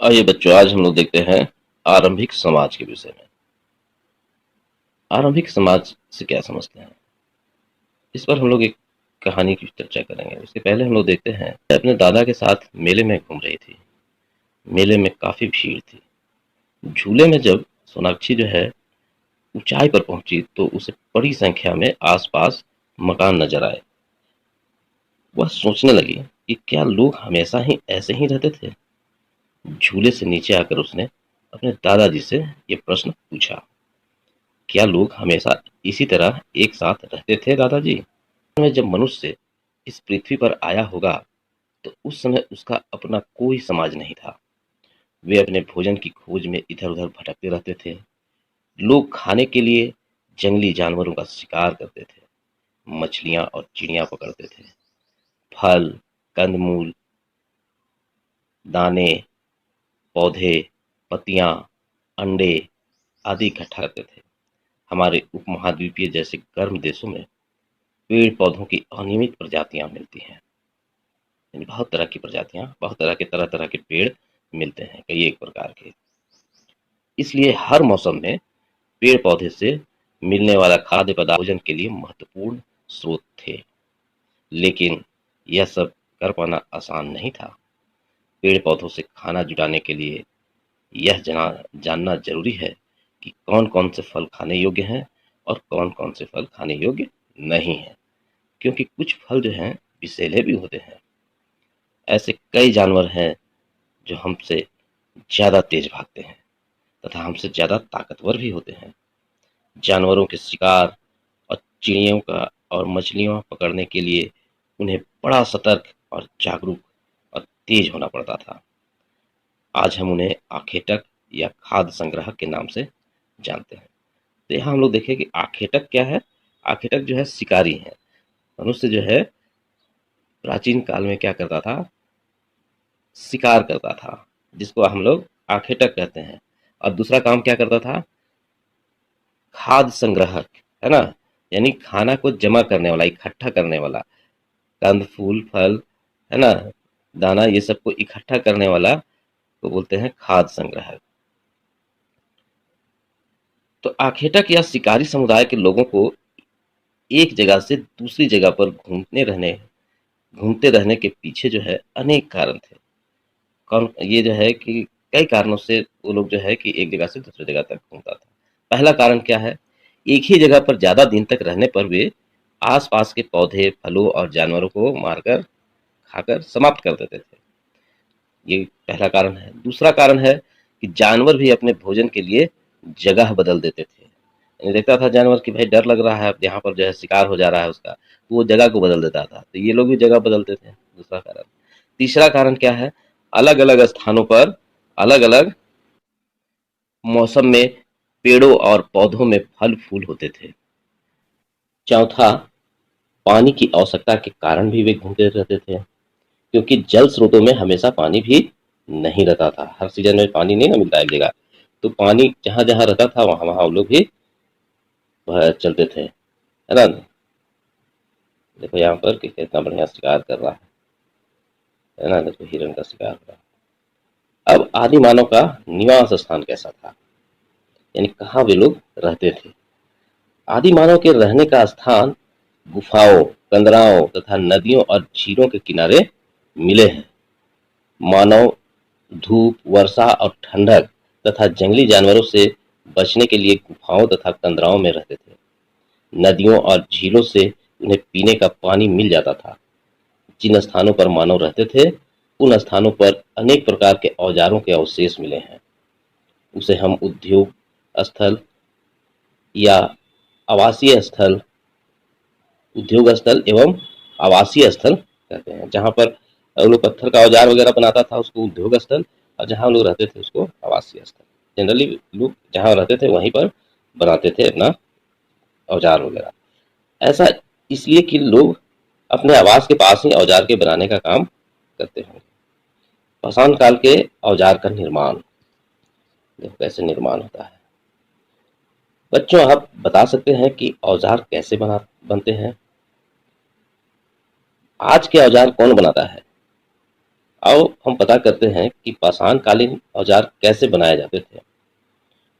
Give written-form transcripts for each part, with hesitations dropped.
आइए बच्चों, आज हम लोग देखते हैं आरंभिक समाज के विषय में। आरंभिक समाज से क्या समझते हैं, इस पर हम लोग एक कहानी की चर्चा करेंगे। उसके पहले हम लोग देखते हैं, अपने दादा के साथ मेले में घूम रही थी। मेले में काफी भीड़ थी। झूले में जब सोनाक्षी जो है ऊंचाई पर पहुंची तो उसे बड़ी संख्या में आसपास मकान नजर आए। वह सोचने लगी कि क्या लोग हमेशा ही ऐसे ही रहते थे। झूले से नीचे आकर उसने अपने दादाजी से ये प्रश्न पूछा, क्या लोग हमेशा इसी तरह एक साथ रहते थे दादाजी? में जब मनुष्य इस पृथ्वी पर आया होगा तो उस समय उसका अपना कोई समाज नहीं था। वे अपने भोजन की खोज में इधर-उधर भटकते रहते थे। लोग खाने के लिए जंगली जानवरों का शिकार करते थे, मछलियां और चिड़िया पकड़ते थे। फल, कंदमूल, दाने, पौधे, पत्तियां, अंडे आदि इकट्ठा करते थे। हमारे उपमहाद्वीपीय जैसे गर्म देशों में पेड़ पौधों की अनियमित प्रजातियां मिलती हैं। यानी बहुत तरह की प्रजातियां, बहुत तरह तरह के पेड़ मिलते हैं, कई एक प्रकार के। इसलिए हर मौसम में पेड़ पौधे से मिलने वाला खाद्य पदार्थ भोजन के लिए महत्वपूर्ण स्रोत थे। लेकिन यह सब कर पाना आसान नहीं था। पेड़ पौधों से खाना जुटाने के लिए यह जानना जरूरी है कि कौन कौन से फल खाने योग्य हैं और कौन कौन से फल खाने योग्य नहीं हैं, क्योंकि कुछ फल जो हैं विषैले भी होते हैं। ऐसे कई जानवर हैं जो हमसे ज्यादा तेज भागते हैं तथा हमसे ज्यादा ताकतवर भी होते हैं। जानवरों के शिकार और चिड़ियों का और मछलियों पकड़ने के लिए उन्हें बड़ा सतर्क और जागरूक और तेज होना पड़ता था। आज हम उन्हें आखेटक या खाद्य संग्राहक के नाम से जानते हैं। तो यहाँ हम लोग देखें कि आखेटक क्या है। आखेटक जो है शिकारी है। मनुष्य जो है प्राचीन काल में क्या करता था, शिकार करता था, जिसको हम लोग आखेटक कहते हैं। और दूसरा काम क्या करता था, खाद्य संग्राहक, है ना, यानी खाना को जमा करने वाला, इकट्ठा करने वाला। कंद फूल फल, है ना, दाना, ये सबको इकट्ठा करने वाला को बोलते हैं खाद्य संग्राहक। तो आखेटक या शिकारी समुदाय के लोगों को एक जगह से दूसरी जगह पर घूमते रहने के पीछे जो है अनेक कारण थे। कौन ये जो है कि कई कारणों से वो लोग जो है कि एक जगह से दूसरी जगह तक घूमता था। पहला कारण क्या है, एक ही जगह पर ज्यादा दिन तक रहने पर वे आसपास के पौधे, फलों और जानवरों को मारकर, खाकर समाप्त कर देते थे। ये पहला कारण है। दूसरा कारण है कि जानवर भी अपने भोजन के लिए जगह बदल देते थे। यानी देखता था जानवर कि भाई डर लग रहा है, यहाँ पर जो है शिकार हो जा रहा है उसका, तो वो जगह को बदल देता था। तो ये लोग भी जगह बदलते थे, दूसरा कारण। तीसरा कारण क्या है, अलग अलग स्थानों पर अलग अलग मौसम में पेड़ों और पौधों में फल फूल होते थे। चौथा, पानी की आवश्यकता के कारण भी वे घूमते रहते थे, क्योंकि जल स्रोतों में हमेशा पानी भी नहीं रहता था। हर सीजन में पानी नहीं ना मिलता एक जगह, तो पानी जहां जहां रहता था वहां वहां वो लोग भी वह चलते थे, है ना। देखो यहाँ पर कि कितना बढ़िया शिकार कर रहा है ना, देखो हिरण का शिकार हो रहा है। अब आदि मानव का निवास स्थान कैसा था, यानी कहाँ वे लोग रहते थे। आदि मानव के रहने का स्थान गुफाओं, कंदराओं तथा नदियों और झीलों के किनारे मिले हैं। मानव धूप, वर्षा और ठंडक तथा जंगली जानवरों से बचने के लिए गुफाओं तथा कंदराओं में रहते थे। नदियों और झीलों से उन्हें पीने का पानी मिल जाता था। जिन स्थानों पर मानव रहते थे उन स्थानों पर अनेक प्रकार के औजारों के अवशेष मिले हैं। उसे हम उद्योग स्थल या आवासीय स्थल, उद्योग स्थल एवं आवासीय स्थल कहते हैं। जहाँ पर लोग पत्थर का औजार वगैरह बनाता था उसको उद्योग स्थल, और जहाँ लोग रहते थे उसको आवासीय स्थल। जनरली लोग जहाँ रहते थे वहीं पर बनाते थे अपना औजार वगैरह। ऐसा इसलिए कि लोग अपने आवास के पास ही औजार के बनाने का काम करते हैं। पाषाण काल के औजार का निर्माण, देखो कैसे निर्माण होता है। बच्चों आप बता सकते हैं कि औजार कैसे बनते हैं। आज के औजार कौन बनाता है? आओ हम पता करते हैं कि पाषाण कालीन औजार कैसे बनाए जाते थे।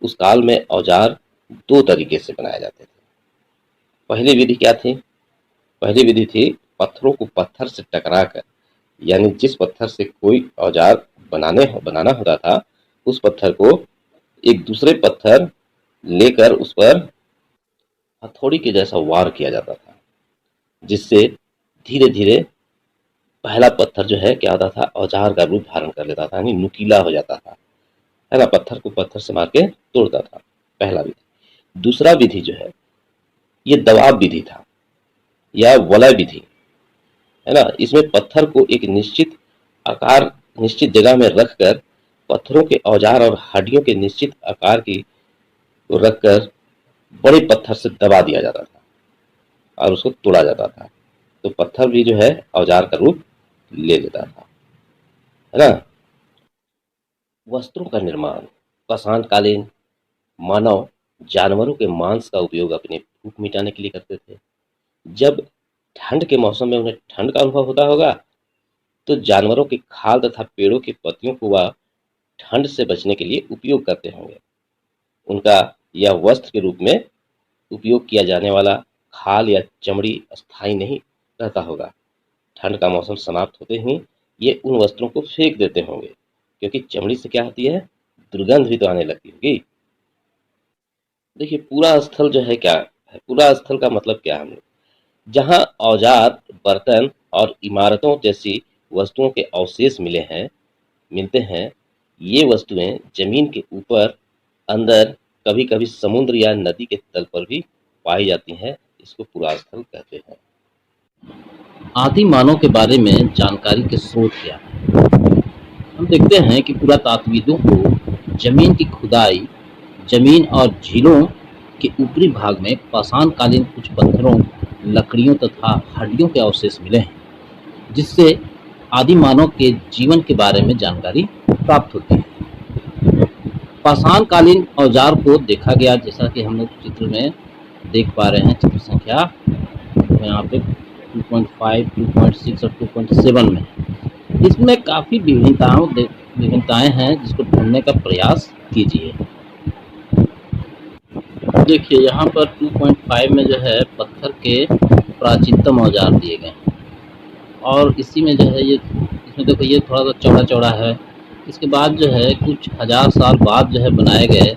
उस काल में औजार दो तरीके से बनाए जाते थे। पहली विधि क्या थी? पहली विधि थी पत्थरों को पत्थर से टकरा कर, यानी जिस पत्थर से कोई औजार बनाना होता था, उस पत्थर को एक दूसरे पत्थर लेकर उस पर हथौड़ी के जैसा वार किया जाता था, जिससे धीरे धीरे पहला पत्थर जो है क्या होता था, औजार का रूप धारण कर लेता था, यानी नुकीला हो जाता था। पहला पत्थर को पत्थर से मार के तोड़ता था, पहला विधि। दूसरा विधि जो है ये दबाव विधि था या वलय विधि, है ना। इसमें पत्थर को एक निश्चित आकार, निश्चित जगह में रखकर पत्थरों के औजार और हड्डियों के निश्चित आकार की रखकर बड़े पत्थर से दबा दिया जाता था और उसको तोड़ा जाता था, तो पत्थर भी जो है औजार का रूप ले लेता था, है ना। वस्त्रों का निर्माण पाषाण कालीन मानव जानवरों के मांस का उपयोग अपने भूख मिटाने के लिए करते थे। जब ठंड के मौसम में उन्हें ठंड का अनुभव होता होगा, तो जानवरों के खाल तथा पेड़ों की पत्तियों को वह ठंड से बचने के लिए उपयोग करते होंगे। उनका यह वस्त्र के रूप में उपयोग किया जाने वाला खाल या चमड़ी अस्थायी नहीं रहता होगा। ठंड का मौसम समाप्त होते ही ये उन वस्त्रों को फेंक देते होंगे, क्योंकि चमड़ी से क्या होती है, दुर्गंध भी तो आने लगती होगी। देखिए पूरा स्थल जो है क्या है, पूरा स्थल का मतलब क्या है, हम लोग जहाँ औजार, बर्तन और इमारतों जैसी वस्तुओं के अवशेष मिलते हैं, ये वस्तुएं जमीन के ऊपर, अंदर, कभी कभी समुद्र या नदी के तल पर भी पाई जाती हैं। इसको पुरास्थल कहते हैं। आदि मानव के बारे में जानकारी के स्रोत क्या है? हम देखते हैं कि पुरातात्विदों को जमीन की खुदाई, जमीन और झीलों के ऊपरी भाग में पाषाण कालीन कुछ पत्थरों, लकड़ियों तथा हड्डियों के अवशेष मिले हैं, जिससे आदि मानव के जीवन के बारे में जानकारी प्राप्त होती है। पाषाण कालीन औजार को देखा गया, जैसा कि हम लोग चित्र में देख पा रहे हैं, चित्र संख्या यहाँ पे 2.5, 2.6 और 2.7 में। इसमें काफ़ी विभिन्नताएं हैं, जिसको ढूंढने का प्रयास कीजिए। देखिए यहाँ पर 2.5 में जो है पत्थर के प्राचीनतम औजार दिए गए हैं, और इसी में जो है ये, इसमें देखो ये थोड़ा सा चौड़ा चौड़ा है। इसके बाद जो है कुछ हजार साल बाद जो है बनाए गए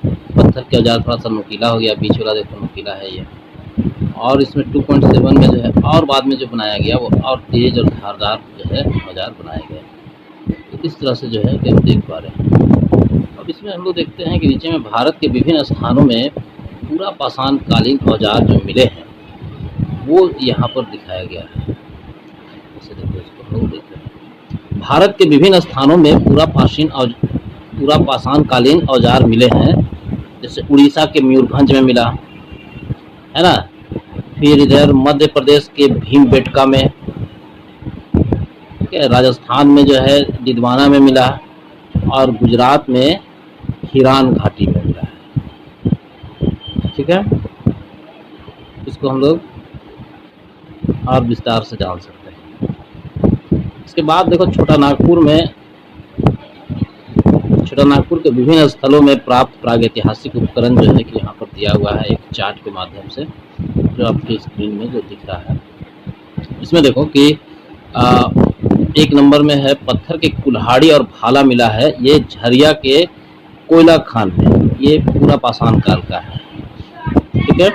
पत्थर के औजार थोड़ा सा नुकीला हो गया, बीच वाला देखो नुकीला है ये। और इसमें 2.7 में जो है और बाद में जो बनाया गया वो और तेज और धारदार जो है औजार बनाए गए। तो इस तरह से जो है कि हम देख पा रहे हैं। अब इसमें हम लोग देखते हैं कि नीचे में भारत के विभिन्न स्थानों में पूरा पाषाण कालीन औजार जो मिले हैं वो यहाँ पर दिखाया गया है। जैसे देखो इसको हम लोग देखते हैं, भारत के विभिन्न स्थानों में पूरा पाषाण कालीन औजार मिले हैं। जैसे उड़ीसा के मयूरभंज में मिला, है ना। फिर इधर मध्य प्रदेश के भीमबेटका में, ठीक है, राजस्थान में जो है दिदवाना में मिला, और गुजरात में हिरान घाटी में मिला है। ठीक है, इसको हम लोग और विस्तार से जान सकते हैं। इसके बाद देखो छोटा नागपुर के विभिन्न स्थलों में प्राप्त प्रागैतिहासिक उपकरण जो है कि यहाँ पर दिया हुआ है एक चार्ट के माध्यम से, जो आपकी स्क्रीन में जो दिख रहा है। इसमें देखो कि एक नंबर में है पत्थर के कुल्हाड़ी और भाला मिला है, ये झरिया के कोयला खान में, ये पूरा पाषाण काल का है। ठीक है,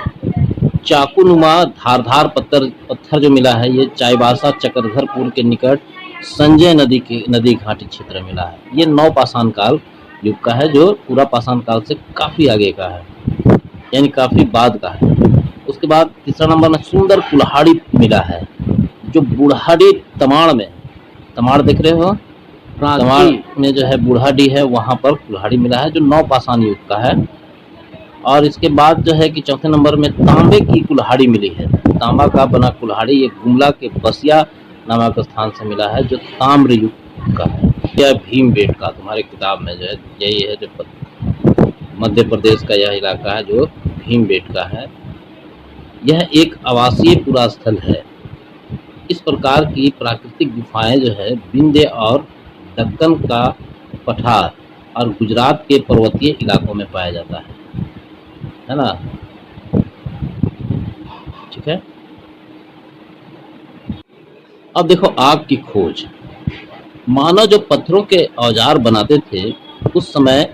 चाकूनुमा धारदार पत्थर जो मिला है, ये चाईबासा चक्रधरपुर के निकट संजय नदी घाटी क्षेत्र में मिला है। ये नव पाषाण काल युग का है, जो पूरा पाषाण काल से काफी आगे का है, यानी काफी बाद का है। उसके बाद तीसरा नंबर में सुंदर कुल्हाड़ी मिला है, जो बुढ़ाडी तमाड़ में, तमाड़ देख रहे हो, तमाड़ में जो है बुढ़ाडी है, वहां पर कुल्हाड़ी मिला है, जो नव पाषाण युग का है। और इसके बाद जो है कि चौथे नंबर में तांबे की कुल्हाड़ी मिली है। तांबा का बना कुल्हाड़ी ये गुमला के बसिया नामक स्थान से मिला है, जो ताम्र युग का है। यह भीमबेटका तुम्हारे किताब में जो है यही है, जो मध्य प्रदेश का यह इलाका है जो भीमबेटका है। यह एक आवासीय पुरास्थल है। इस प्रकार की प्राकृतिक गुफाएं जो है विंध्य और दक्कन का पठार और गुजरात के पर्वतीय इलाकों में पाया जाता है ना। ठीक है। अब देखो आग की खोज। मानव जो पत्थरों के औजार बनाते थे उस समय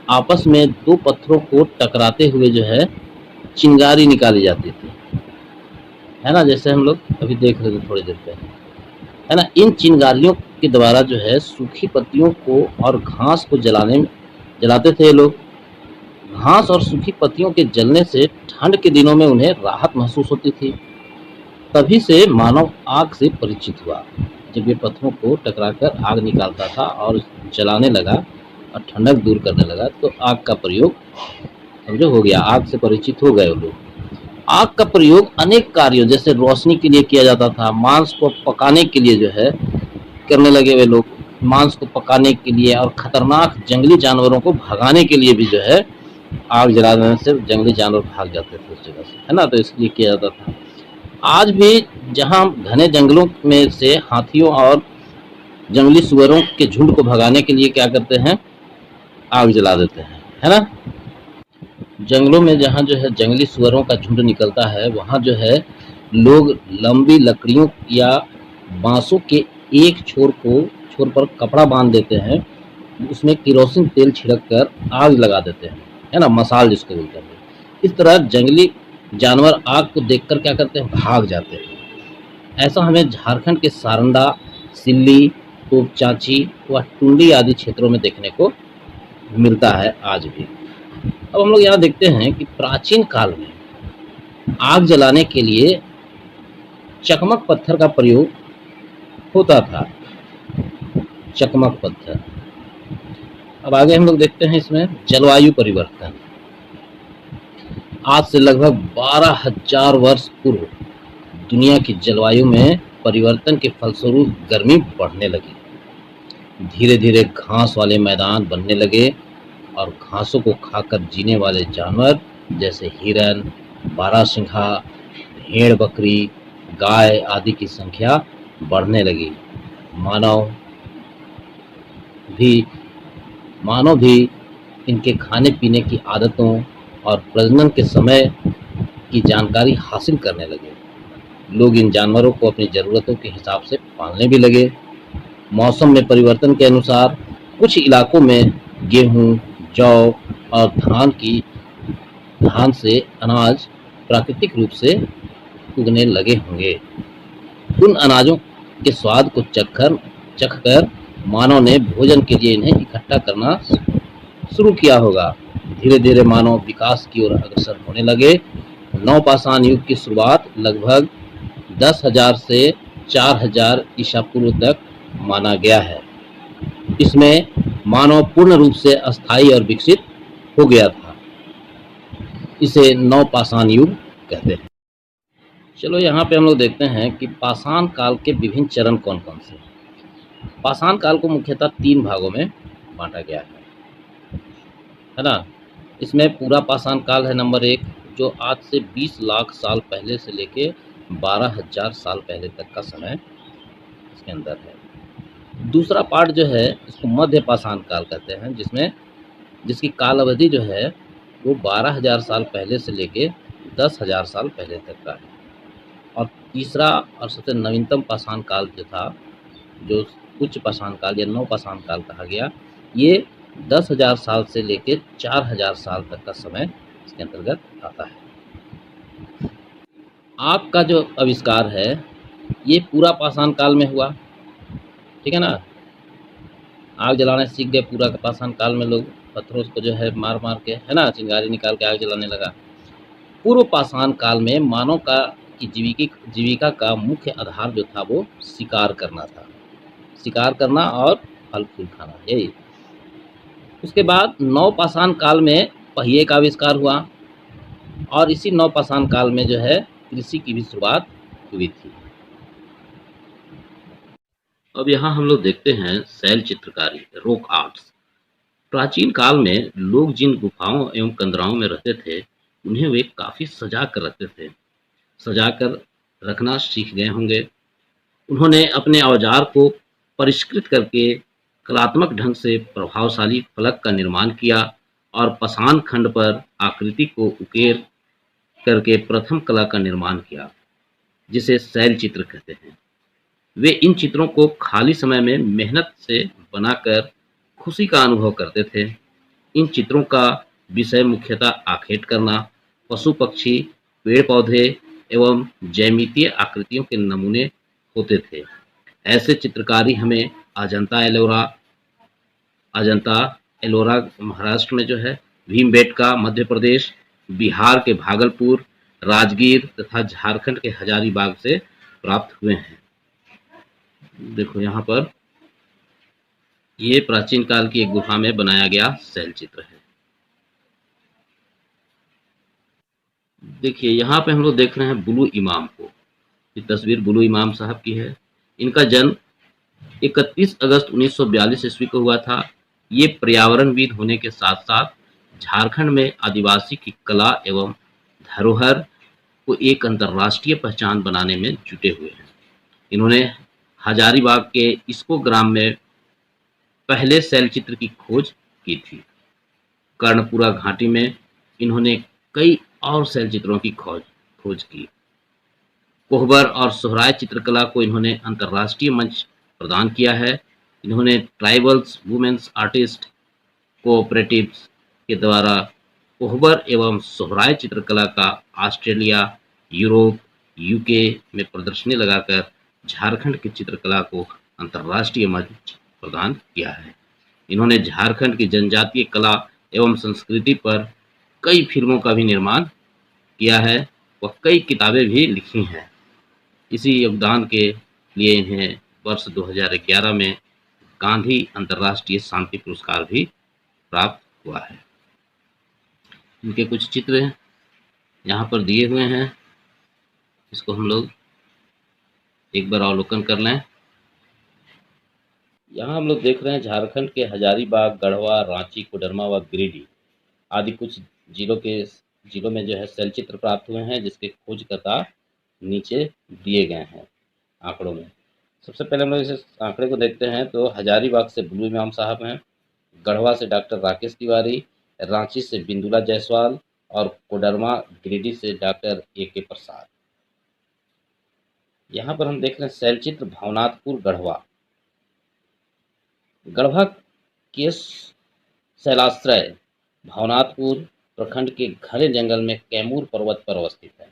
आपस में दो पत्थरों को टकराते हुए जो है चिंगारी निकाली जाती थी, है ना, जैसे हम लोग अभी देख रहे थे थोड़ी देर पहले, है ना। इन चिंगारियों के द्वारा जो है सूखी पत्तियों को और घास को जलाते थे ये लोग। घास और सूखी पत्तियों के जलने से ठंड के दिनों में उन्हें राहत महसूस होती थी। तभी से मानव आग से परिचित हुआ। जब ये पत्थरों को टकराकर आग निकालता था और जलाने लगा और ठंडक दूर करने लगा तो आग का प्रयोग समझो हो गया, आग से परिचित हो गए वो लोग। आग का प्रयोग अनेक कार्यों जैसे रोशनी के लिए किया जाता था, मांस को पकाने के लिए जो है करने लगे वे लोग, मांस को पकाने के लिए और खतरनाक जंगली जानवरों को भगाने के लिए भी जो है आग जला देने से जंगली जानवर भाग जाते थे उस जगह से, है ना, तो इसलिए किया जाता था। आज भी जहां घने जंगलों में से हाथियों और जंगली सुअरों के झुंड को भगाने के लिए क्या करते हैं, आग जला देते हैं, है ना। जंगलों में जहाँ जो है जंगली सुअरों का झुंड निकलता है वहाँ जो है लोग लंबी लकड़ियों या बांसों के एक छोर पर कपड़ा बांध देते हैं, उसमें केरोसिन तेल छिड़क कर आग लगा देते हैं, है ना, मसाल जिसको बोलते हैं। इस तरह जंगली जानवर आग को देखकर क्या करते हैं, भाग जाते हैं। ऐसा हमें झारखंड के सारंडा, सिल्ली, तोपचांची व टुंडी आदि क्षेत्रों में देखने को मिलता है आज भी। अब हम लोग यहाँ देखते हैं कि प्राचीन काल में आग जलाने के लिए चकमक पत्थर का प्रयोग होता था। चकमक पत्थर। अब आगे हम लोग देखते हैं इसमें जलवायु परिवर्तन। आज से लगभग 12,000 वर्ष पूर्व दुनिया की जलवायु में परिवर्तन के फलस्वरूप गर्मी बढ़ने लगी। धीरे धीरे घास वाले मैदान बनने लगे और घासों को खाकर जीने वाले जानवर जैसे हिरन, बारहसिंघा, भेड़ बकरी, गाय आदि की संख्या बढ़ने लगी। मानव भी इनके खाने पीने की आदतों और प्रजनन के समय की जानकारी हासिल करने लगे। लोग इन जानवरों को अपनी ज़रूरतों के हिसाब से पालने भी लगे। मौसम में परिवर्तन के अनुसार कुछ इलाकों में गेहूं, जौ और धान से अनाज प्राकृतिक रूप से उगने लगे होंगे। उन अनाजों के स्वाद को चखकर मानव ने भोजन के लिए इन्हें इकट्ठा करना शुरू किया होगा। धीरे धीरे मानव विकास की ओर अग्रसर होने लगे। नवपाषाण युग की शुरुआत लगभग 10,000 से 4,000 ईसा पूर्व तक माना गया है। इसमें मानव पूर्ण रूप से अस्थायी और विकसित हो गया था। इसे नवपाषाण युग कहते हैं। चलो यहाँ पे हम लोग देखते हैं कि पाषाण काल के विभिन्न चरण कौन कौन से हैं। पाषाण काल को मुख्यतः 3 भागों में बांटा गया है ना। इसमें पूरा पाषाण काल है नंबर 1, जो आज से 20 लाख साल पहले से लेके 12,000 साल पहले तक का समय इसके अंदर है। दूसरा पार्ट जो है इसको मध्य पाषाण काल कहते हैं, जिसकी काल अवधि जो है वो 12,000 साल पहले से लेके 10,000 साल पहले तक का है। और तीसरा और सबसे नवीनतम पाषाण काल जो था, जो उच्च पाषाण काल या नवपाषाण काल कहा गया, ये 10,000 साल से लेके 4,000 साल तक का समय इसके अंतर्गत आता है। आग का जो आविष्कार है ये पूरा पाषाण काल में हुआ, ठीक है ना। आग जलाने सीख गए पूरा पाषाण काल में लोग, पत्थरों को जो है मार मार के, है ना, चिंगारी निकाल के आग जलाने लगा। पूर्व पाषाण काल में मानव की जीविका का मुख्य आधार जो था वो शिकार करना था, शिकार करना और फल फूल खाना, यही। उसके बाद नवपाषाण काल में पहिए का आविष्कार हुआ और इसी नवपाषाण काल में जो है कृषि की भी शुरुआत हुई थी। अब यहाँ हम लोग देखते हैं शैल चित्रकारी, रॉक आर्ट्स। प्राचीन काल में लोग जिन गुफाओं एवं कंदराओं में रहते थे उन्हें वे काफी सजा कर रखते थे, सजा कर रखना सीख गए होंगे। उन्होंने अपने औजार को परिष्कृत करके कलात्मक ढंग से प्रभावशाली फलक का निर्माण किया और पाषाण खंड पर आकृति को उकेर करके प्रथम कला का निर्माण किया, जिसे शैल चित्र कहते हैं। वे इन चित्रों को खाली समय में मेहनत से बनाकर खुशी का अनुभव करते थे। इन चित्रों का विषय मुख्यतः आखेट करना, पशु-पक्षी, पेड़-पौधे एवं ज्यामितीय आकृतियों के नमूने होते थे। ऐसे चित्रकारी हमें अजंता एलोरा महाराष्ट्र में जो है, भीमबेटका मध्य प्रदेश, बिहार के भागलपुर, राजगीर तथा झारखंड के हजारीबाग से प्राप्त हुए हैं। देखो यहाँ पर ये प्राचीन काल की एक गुफा में बनाया गया शैल चित्र है। देखिए यहाँ पे हम लोग देख रहे हैं बुलू इमाम को। ये तस्वीर बुलू इमाम साहब की है। इनका जन्म 31 अगस्त 1942 ईस्वी को हुआ था। ये पर्यावरणविद होने के साथ साथ झारखंड में आदिवासी की कला एवं धरोहर को एक अंतर्राष्ट्रीय पहचान बनाने में जुटे हुए हैं। इन्होंने हजारीबाग के इसको ग्राम में पहले शैल चित्र की खोज की थी। कर्णपुरा घाटी में इन्होंने कई और शैल चित्रों की खोज की। कोहबर और सोहराय चित्रकला को इन्होंने अंतर्राष्ट्रीय मंच प्रदान किया है। इन्होंने ट्राइबल्स वुमेन्स आर्टिस्ट कोऑपरेटिव्स के द्वारा कोहबर एवं सोहराय चित्रकला का ऑस्ट्रेलिया, यूरोप, यूके में प्रदर्शनी लगाकर झारखंड की चित्रकला को अंतर्राष्ट्रीय मंच प्रदान किया है। इन्होंने झारखंड की जनजातीय कला एवं संस्कृति पर कई फिल्मों का भी निर्माण किया है व कई किताबें भी लिखी हैं। इसी योगदान के लिए इन्हें वर्ष 2011 में गांधी अंतर्राष्ट्रीय शांति पुरस्कार भी प्राप्त हुआ है। इनके कुछ चित्र यहाँ पर दिए हुए हैं, इसको हम लोग एक बार अवलोकन कर लें। यहाँ हम लोग देख रहे हैं झारखंड के हजारीबाग, गढ़वा, रांची, कोडरमा व गिरिडीह आदि कुछ जिलों में जो है शैल चित्र प्राप्त हुए हैं, जिसके खोजकर्ता नीचे दिए गए हैं आंकड़ों में। सबसे पहले हम लोग इस आंकड़े को देखते हैं तो हजारीबाग से बुलू इमाम साहब हैं, गढ़वा से डॉक्टर राकेश तिवारी, रांची से बिंदुला जायसवाल और कोडरमा गिरिडीह से डॉक्टर AK प्रसाद। यहाँ पर हम देख रहे हैं शैल चित्र भावनाथपुर गढ़वा। गढ़वा के शैलाश्रय भावनाथपुर प्रखंड के घने जंगल में कैमूर पर्वत पर अवस्थित है।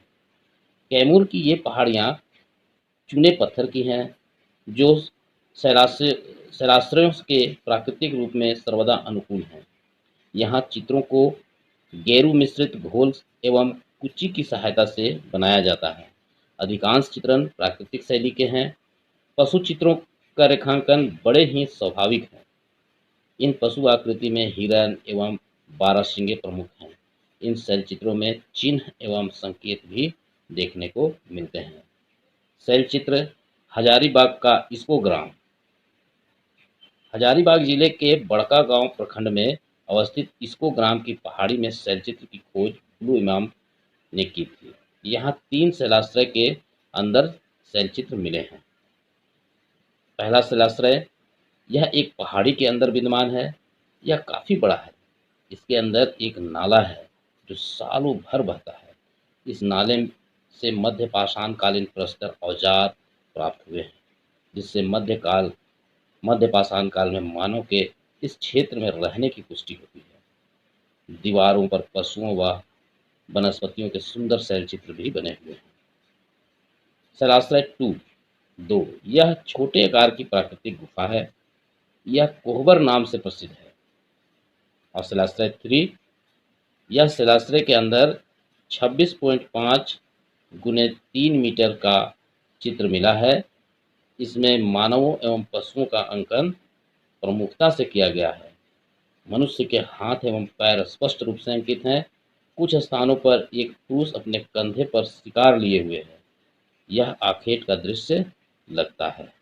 कैमूर की ये पहाड़ियाँ चूने पत्थर की हैं, जो शैलाश्रयों के प्राकृतिक रूप में सर्वदा अनुकूल हैं। यहाँ चित्रों को गेरू मिश्रित घोल एवं कुच्ची की सहायता से बनाया जाता है। अधिकांश चित्रण प्राकृतिक शैली के हैं। पशु चित्रों का रेखांकन बड़े ही स्वाभाविक है। इन पशु आकृति में हिरण एवं बारहसिंगे प्रमुख हैं। इन शैल चित्रों में चिन्ह एवं संकेत भी देखने को मिलते हैं। शैल चित्र हजारीबाग का इसको ग्राम। हजारीबाग जिले के बड़का गांव प्रखंड में अवस्थित इसको ग्राम की पहाड़ी में शैल चित्र की खोज बुलू इमाम ने की थी। यहाँ 3 शैलाश्रय के अंदर शैल चित्र मिले हैं। पहला शैलाश्रय यह एक पहाड़ी के अंदर विद्यमान है। यह काफ़ी बड़ा है। इसके अंदर एक नाला है जो सालों भर बहता है। इस नाले से मध्य पाषाण कालीन प्रस्तर औजार प्राप्त हुए हैं, जिससे मध्य पाषाण काल में मानव के इस क्षेत्र में रहने की पुष्टि होती है। दीवारों पर पशुओं व वनस्पतियों के सुंदर शैल चित्र भी बने हुए हैं। शैलाश्रय 2 यह छोटे आकार की प्राकृतिक गुफा है। यह कोहबर नाम से प्रसिद्ध है। और शैलाश्रय 3 यह शैलाश्रय के अंदर 26.5 गुने 3 मीटर का चित्र मिला है। इसमें मानवों एवं पशुओं का अंकन प्रमुखता से किया गया है। मनुष्य के हाथ एवं पैर स्पष्ट रूप से अंकित हैं। कुछ स्थानों पर एक पुरुष अपने कंधे पर शिकार लिए हुए है। यह आखेट का दृश्य लगता है।